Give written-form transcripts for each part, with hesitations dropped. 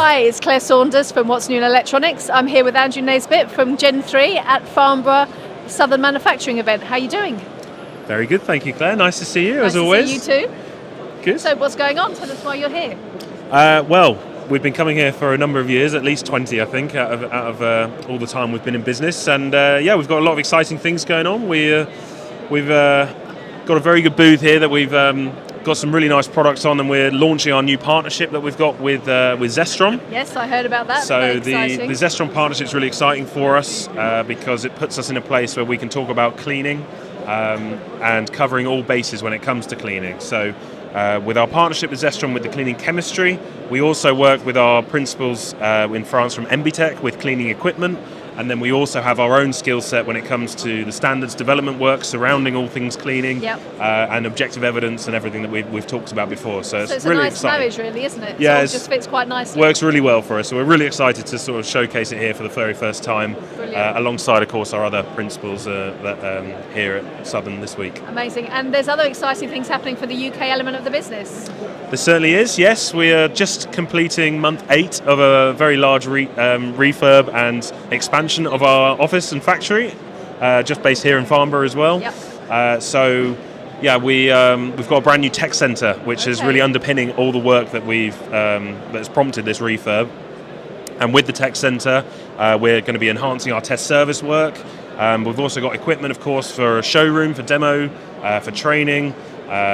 Hi, it's Claire Saunders from What's New in Electronics. I'm here with Andrew Naisbitt from Gen3 at Farnborough Southern Manufacturing event. How are you doing? Very good, thank you, Claire. Nice to see you, Nice as always. Nice to see you too. Good. So what's going on? Tell us why you're here. Well, we've been coming here for a number of years, at least 20, I think, out of all the time we've been in business. And we've got a lot of exciting things going on. We've got a very good booth here that we've got some really nice products on, and we're launching our new partnership that we've got with Zestron. Yes, I heard about that. So the Zestron partnership is really exciting for us because it puts us in a place where we can talk about cleaning and covering all bases when it comes to cleaning. So with our partnership with Zestron with the cleaning chemistry, we also work with our principals in France from Embitech with cleaning equipment. And then we also have our own skill set when it comes to the standards development work surrounding all things cleaning, and objective evidence and everything that we've talked about before. So it's really a nice exciting. marriage, really, isn't it? Yeah, it just fits quite nicely. Works really well for us. So we're really excited to sort of showcase it here for the very first time, alongside, of course, our other principals here at Southern this week. Amazing. And there's other exciting things happening for the UK element of the business. There certainly is, yes. We are just completing month 8 of a very large refurb and expansion of our office and factory, just based here in Farnborough as well. We've got a brand new tech centre, which is really underpinning all the work that that's prompted this refurb. And with the tech centre, we're going to be enhancing our test service work. We've also got equipment, of course, for a showroom, for demo, for training,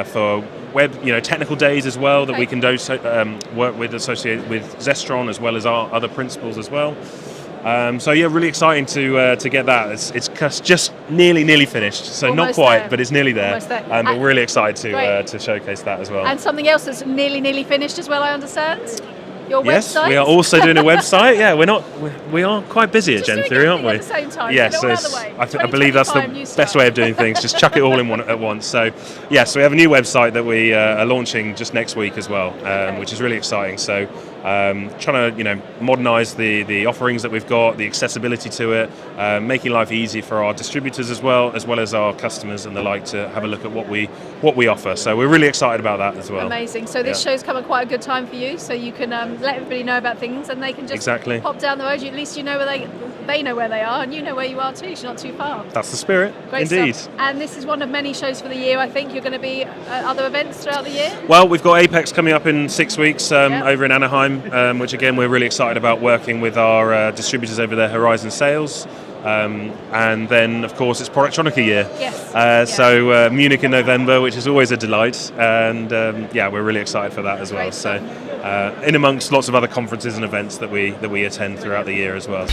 for web, technical days as well that we can work with, associated with Zestron as well as our other principals as well. Really exciting to get that. It's just nearly finished, so almost not quite, there. but it's nearly there. But we're really excited to showcase that as well. And something else that's nearly finished as well, I understand. Your yes, website? we are also doing a website. Yeah, we are quite busy at Gen3, aren't we? At the same time. Yes, I believe that's the best way of doing things. Just chuck it all in at once. So, yes, we have a new website that we are launching just next week as well, which is really exciting. So, trying to modernise the offerings that we've got, the accessibility to it, making life easy for our distributors as well as our customers and the like to have a look at what we offer. So we're really excited about that as well. Amazing. So this show's come at quite a good time for you, so you can let everybody know about things, and they can just pop down the road. At least you know where they know where they are, and you know where you are too. You're not too far. That's the spirit. Great indeed. Stuff. And this is one of many shows for the year. I think you're going to be at other events throughout the year. Well, we've got Apex coming up in 6 weeks over in Anaheim, which again we're really excited about working with our distributors over there, Horizon Sales. And then, of course, it's Productronica year. Yes. So Munich in November, which is always a delight, and we're really excited for that as well. So, in amongst lots of other conferences and events that we attend throughout the year as well.